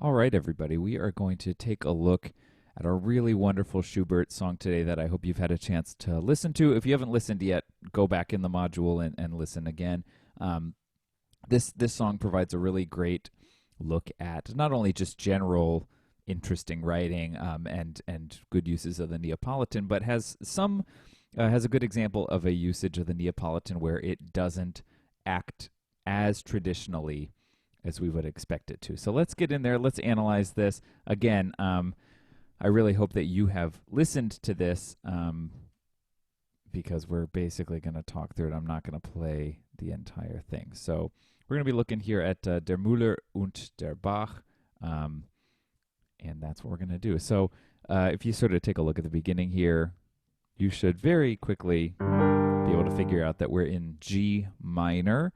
All right, everybody, we are going to take a look at a really wonderful Schubert song today that I hope you've had a chance to listen to. If you haven't listened yet, go back in the module and listen again. This song provides a really great look at not only just general interesting writing and good uses of the Neapolitan, but has a good example of a usage of the Neapolitan where it doesn't act as traditionally as we would expect it to. So let's get in there. Let's analyze this. Again, I really hope that you have listened to this because we're basically going to talk through it. I'm not going to play the entire thing. So we're going to be looking here at Der Muller und der Bach, and that's what we're going to do. So if you sort of take a look at the beginning here, you should very quickly be able to figure out that we're in G minor.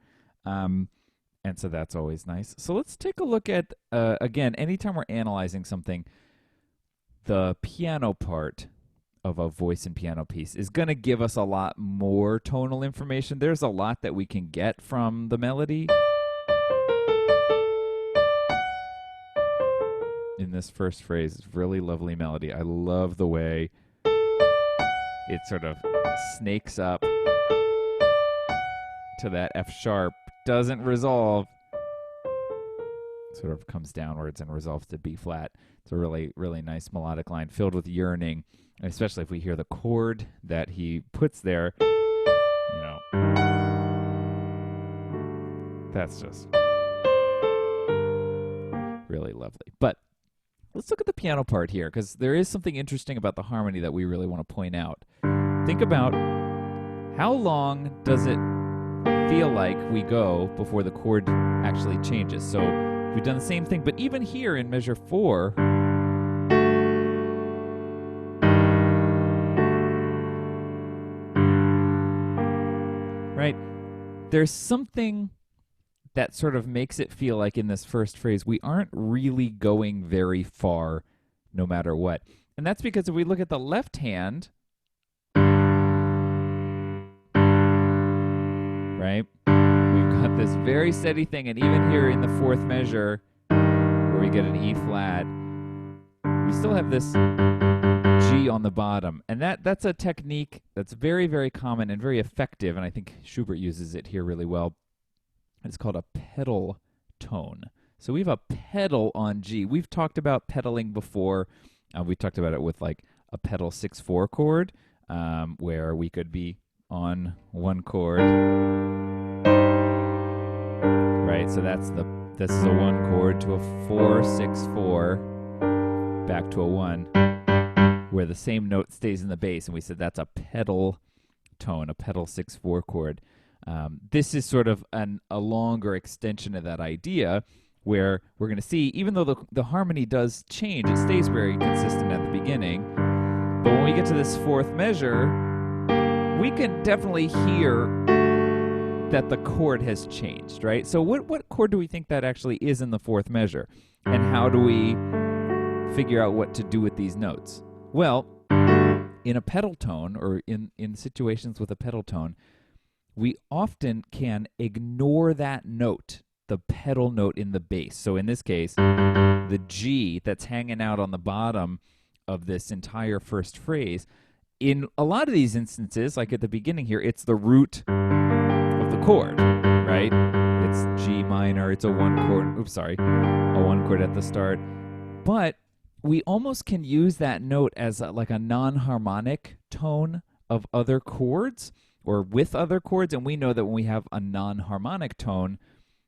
And so that's always nice. So let's take a look at, again, anytime we're analyzing something, the piano part of a voice and piano piece is going to give us a lot more tonal information. There's a lot that we can get from the melody in this first phrase. It's really lovely melody. I love the way it sort of snakes up to that F sharp, doesn't resolve, sort of comes downwards and resolves to B flat. It's a really, really nice melodic line filled with yearning, and especially if we hear the chord that he puts there, you know, that's just really lovely. But let's look at the piano part here, because there is something interesting about the harmony that we really want to point out. Think about how long does it feel like we go before the chord actually changes. So we've done the same thing, but even here in measure 4, right, there's something that sort of makes it feel like in this first phrase we aren't really going very far no matter what. And that's because if we look at the left hand, right, we've got this very steady thing, and even here in the fourth measure where we get an E flat, we still have this G on the bottom, and that's a technique that's very, very common and very effective, and I think Schubert uses it here really well. It's called a pedal tone. So we have a pedal on G. We've talked about pedaling before. We talked about it with like a pedal 6/4 chord, where we could be on one chord, right? So this is a 1 chord to a 4/6/4, back to a 1, where the same note stays in the bass, and we said that's a pedal tone, a pedal 6/4 chord. This is sort of a longer extension of that idea, where we're going to see, even though the harmony does change, it stays very consistent at the beginning. But when we get to this fourth measure, we can definitely hear that the chord has changed, right? So what chord do we think that actually is in the fourth measure? And how do we figure out what to do with these notes? Well, in a pedal tone, or in situations with a pedal tone, we often can ignore that note, the pedal note in the bass. So in this case, the G that's hanging out on the bottom of this entire first phrase, in a lot of these instances, like at the beginning here, it's the root of the chord, right? It's G minor, it's a 1 chord, a 1 chord at the start. But we almost can use that note as like a non-harmonic tone of other chords, or with other chords, and we know that when we have a non-harmonic tone,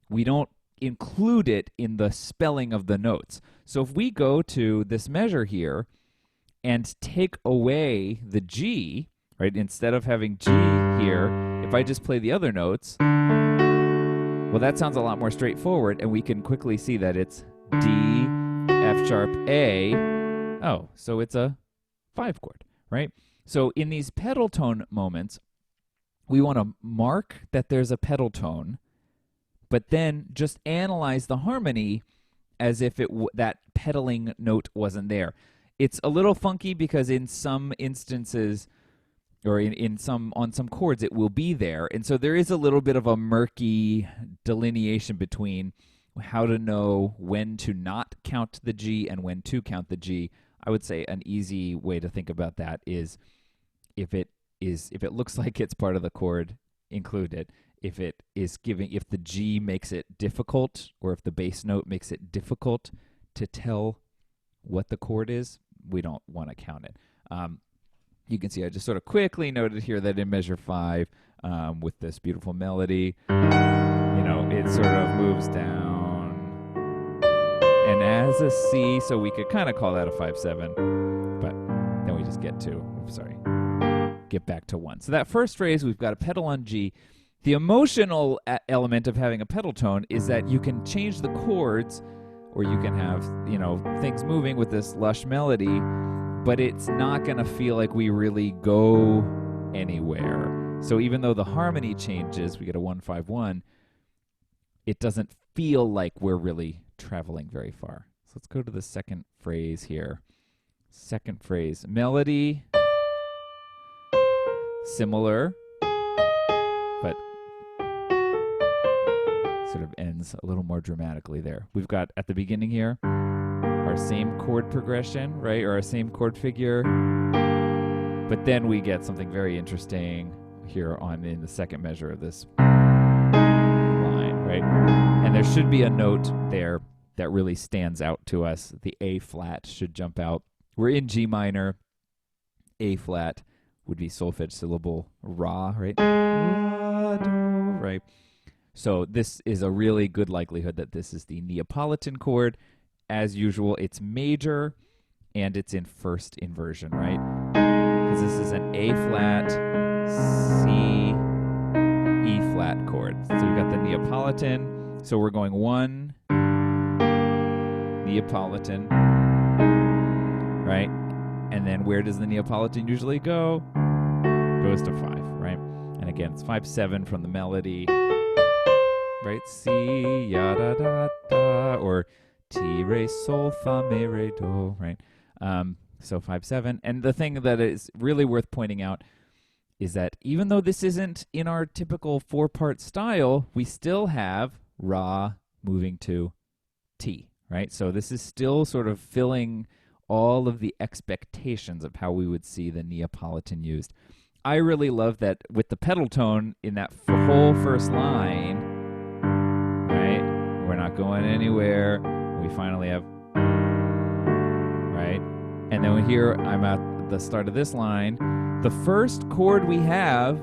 we don't include it in the spelling of the notes. So if we go to this measure here and take away the G, right, instead of having G here, if I just play the other notes, well, that sounds a lot more straightforward, and we can quickly see that it's D, F sharp, A. Oh, so it's a 5 chord, right? So in these pedal tone moments, we want to mark that there's a pedal tone, but then just analyze the harmony as if that pedaling note wasn't there. It's a little funky because in some instances, or on some chords, it will be there, and so there is a little bit of a murky delineation between how to know when to not count the G and when to count the G, I would say an easy way to think about that is if it looks like it's part of the chord, include it. If the G makes it difficult, or if the bass note makes it difficult to tell what the chord is, we don't want to count it. You can see I just sort of quickly noted here that in measure 5, with this beautiful melody, it sort of moves down and as a C, so we could kind of call that a 5/7, but then we just get back to 1. So that first phrase, we've got a pedal on G. The emotional element of having a pedal tone is that you can change the chords, or you can have, things moving with this lush melody, but it's not going to feel like we really go anywhere. So even though the harmony changes, we get a 1-5-1, it doesn't feel like we're really traveling very far. So let's go to the second phrase here. Second phrase, melody, similar, but sort of ends a little more dramatically there. We've got at the beginning here our same chord progression, right, or our same chord figure, but then we get something very interesting here in the second measure of this line, right? And there should be a note there that really stands out to us. The A flat should jump out. We're in G minor. A flat would be solfege syllable ra, right? Ra, do, right? So this is a really good likelihood that this is the Neapolitan chord. As usual, it's major and it's in first inversion, right? Because this is an A flat, C, E flat chord. So we've got the Neapolitan. So we're going 1, Neapolitan, right? And then where does the Neapolitan usually go? Goes to 5, right? And again, it's 5/7 from the melody, right? C, ya da da da, or Ti, re, sol, fa, mi, re, do, right? So 5/7. And the thing that is really worth pointing out is that even though this isn't in our typical 4-part style, we still have Ra moving to T, right? So this is still sort of filling all of the expectations of how we would see the Neapolitan used. I really love that with the pedal tone in that whole first line, right? We're not going anywhere. We finally have, right? And then here I'm at the start of this line. The first chord we have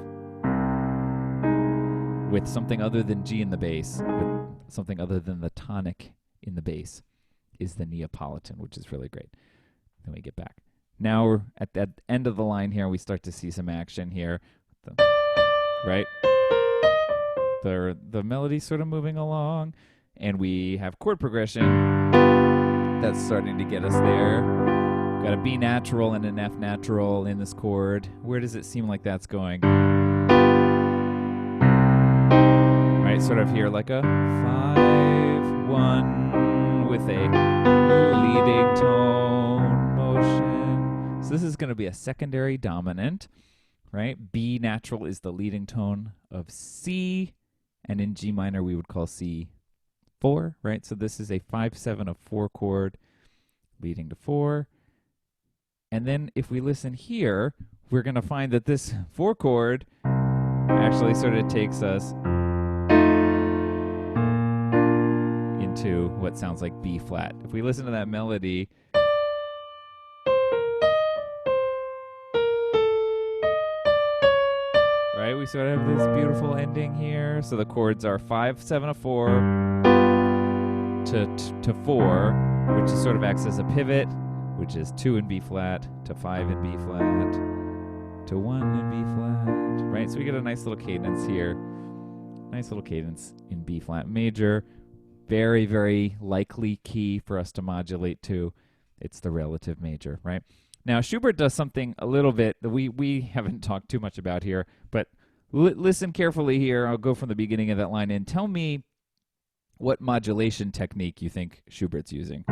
with something other than G in the bass, with something other than the tonic in the bass, is the Neapolitan, which is really great. Then we get back. Now we're at the end of the line here. We start to see some action here, right? The melody's sort of moving along, and we have chord progression that's starting to get us there. Got a B natural and an F natural in this chord. Where does it seem like that's going? Right, sort of here like a 5-1 with a leading tone motion. So this is going to be a secondary dominant, right? B natural is the leading tone of C, and in G minor we would call C 4, right? So this is a 5/7 of 4 chord leading to 4. And then if we listen here, we're going to find that this 4 chord actually sort of takes us into what sounds like B flat. If we listen to that melody, right, we sort of have this beautiful ending here. So the chords are 5/7 of 4 to 4, which is sort of acts as a pivot, which is 2 in B flat to 5 in B flat to 1 in B flat, right? So we get a nice little cadence here. Nice little cadence in B flat major. Very, very likely key for us to modulate to. It's the relative major, right? Now, Schubert does something a little bit that we haven't talked too much about here, but listen carefully here. I'll go from the beginning of that line and tell me what modulation technique you think Schubert's using.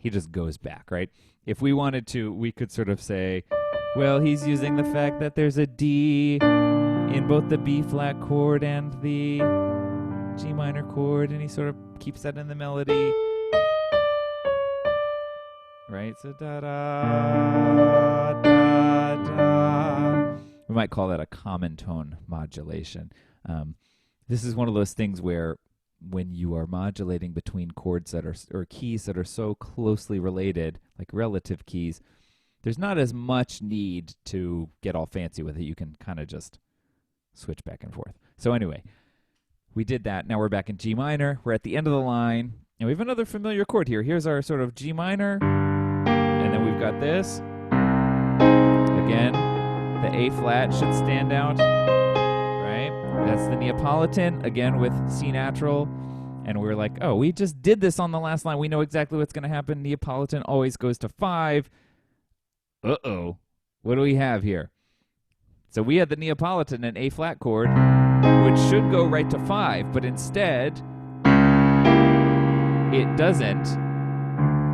He just goes back, right? If we wanted to, we could sort of say, well, he's using the fact that there's a D in both the B flat chord and the G minor chord, and he sort of keeps that in the melody. Right? So da da da da. We might call that a common tone modulation. This is one of those things where when you are modulating between chords that are, or keys that are so closely related, like relative keys, there's not as much need to get all fancy with it. You can kind of just switch back and forth. So anyway, we did that. Now we're back in G minor. We're at the end of the line, and we have another familiar chord here. Here's our sort of G minor, and then we've got this. Again, the A flat should stand out, right? That's the Neapolitan, again with C natural. And we're like, oh, we just did this on the last line. We know exactly what's going to happen. Neapolitan always goes to 5. Uh-oh. What do we have here? So we had the Neapolitan, an A flat chord, which should go right to 5, but instead, it doesn't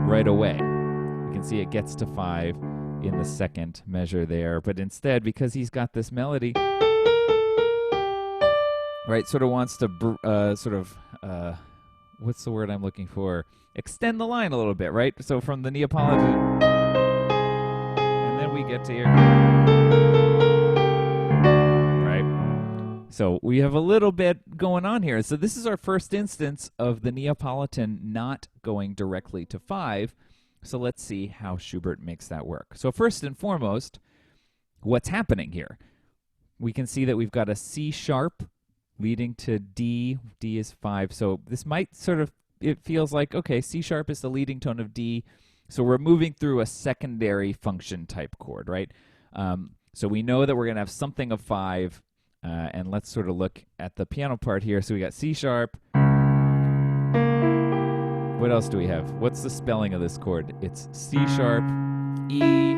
right away. You can see it gets to 5 in the second measure there, but instead, because he's got this melody, right, sort of wants to what's the word I'm looking for? Extend the line a little bit, right? So from the Neapolitan, and then we get to here, right? So we have a little bit going on here. So this is our first instance of the Neapolitan not going directly to 5. So let's see how Schubert makes that work. So first and foremost, what's happening here? We can see that we've got a C sharp leading to D. D is 5. So this might sort of, it feels like, okay, C sharp is the leading tone of D. So we're moving through a secondary function type chord, right? So we know that we're going to have something of 5. And let's sort of look at the piano part here. So we got C sharp. What else do we have? What's the spelling of this chord? It's C sharp, E,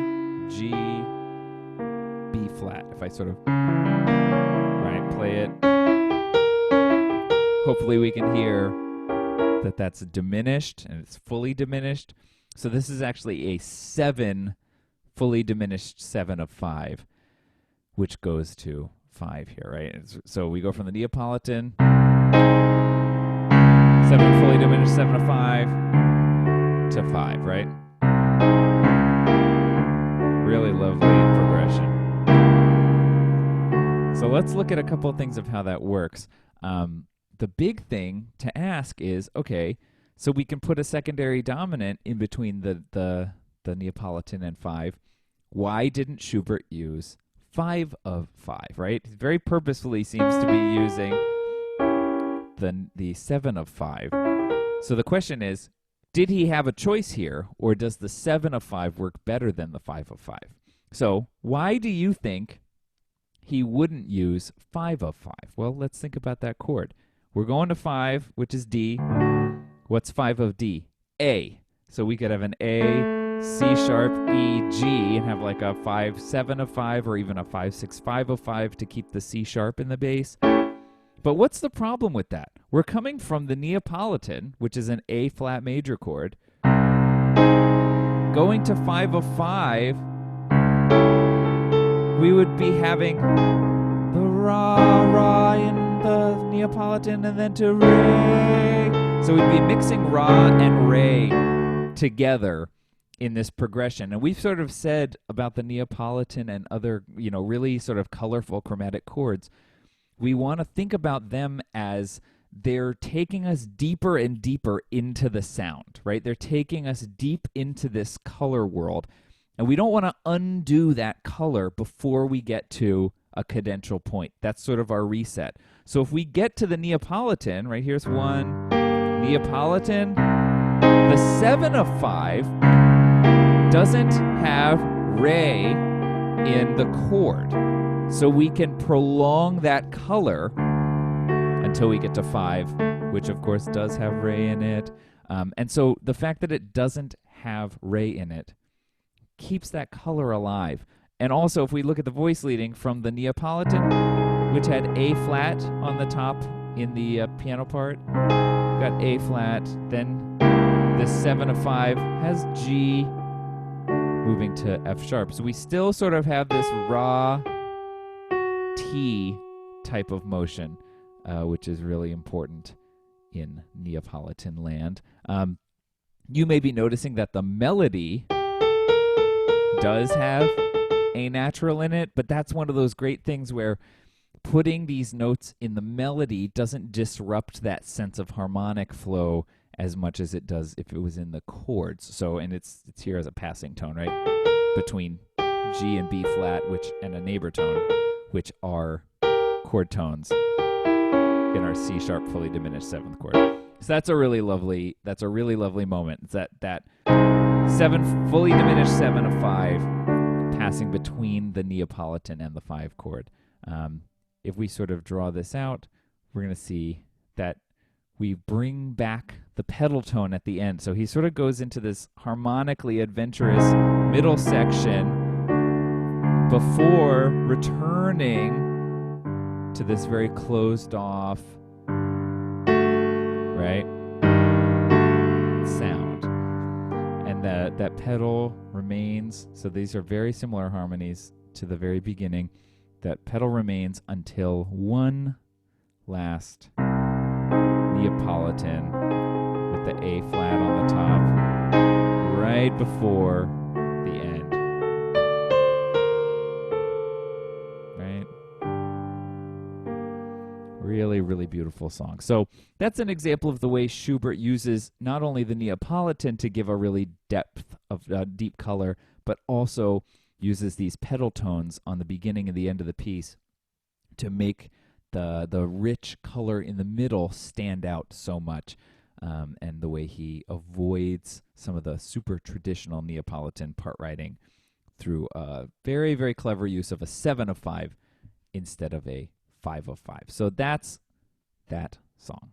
G, B flat. If I sort of, right, play it. Hopefully we can hear that that's diminished, and it's fully diminished. So this is actually a 7, fully diminished 7 of 5, which goes to 5 here, right? So we go from the Neapolitan, 7 fully diminished, 7 of 5, to 5, right? Really lovely progression. So let's look at a couple of things of how that works. The big thing to ask is, okay, so we can put a secondary dominant in between the Neapolitan and 5. Why didn't Schubert use 5 of 5, right? He very purposefully seems to be using the 7 of 5. So the question is, did he have a choice here, or does the 7 of 5 work better than the 5 of 5? So why do you think he wouldn't use 5 of 5? Well, let's think about that chord. We're going to 5, which is D. What's 5 of D? A. So we could have an A, C sharp, E, G, and have like a 5, 7 of 5, or even a 5, 6, 5 of 5 to keep the C sharp in the bass. But what's the problem with that? We're coming from the Neapolitan, which is an A flat major chord, going to 5 of 5, we would be having the ra in the Neapolitan and then to re. So we'd be mixing ra and re together in this progression. And we've sort of said about the Neapolitan and other, really sort of colorful chromatic chords, we want to think about them as they're taking us deeper and deeper into the sound, right? They're taking us deep into this color world. And we don't want to undo that color before we get to a cadential point. That's sort of our reset. So if we get to the Neapolitan, right, here's 1, Neapolitan, the 7 of 5 doesn't have re in the chord. So we can prolong that color until we get to 5, which of course does have re in it. And so the fact that it doesn't have re in it keeps that color alive. And also, if we look at the voice leading from the Neapolitan, which had A flat on the top in the piano part, we've got A flat, then this 7 of 5 has G moving to F sharp. So we still sort of have this raw T type of motion, which is really important in Neapolitan land. You may be noticing that the melody does have a natural in it, but that's one of those great things where putting these notes in the melody doesn't disrupt that sense of harmonic flow as much as it does if it was in the chords. So, and it's here as a passing tone, right? Between G and B flat, and a neighbor tone, which are chord tones in our C sharp fully diminished 7th chord. So that's a really lovely moment. It's that 7 fully diminished 7 of 5 passing between the Neapolitan and the 5 chord. If we sort of draw this out, we're going to see that we bring back the pedal tone at the end. So he sort of goes into this harmonically adventurous middle section before returning to this very closed off, right, sound. And that pedal remains, so these are very similar harmonies to the very beginning. That pedal remains until one last Neapolitan with the A flat on the top right before the end. Right? Really, really beautiful song. So that's an example of the way Schubert uses not only the Neapolitan to give a really depth of deep color, but also uses these pedal tones on the beginning and the end of the piece to make the rich color in the middle stand out so much, and the way he avoids some of the super traditional Neapolitan part writing through a very, very clever use of a 7 of 5 instead of a 5 of 5. So that's that song.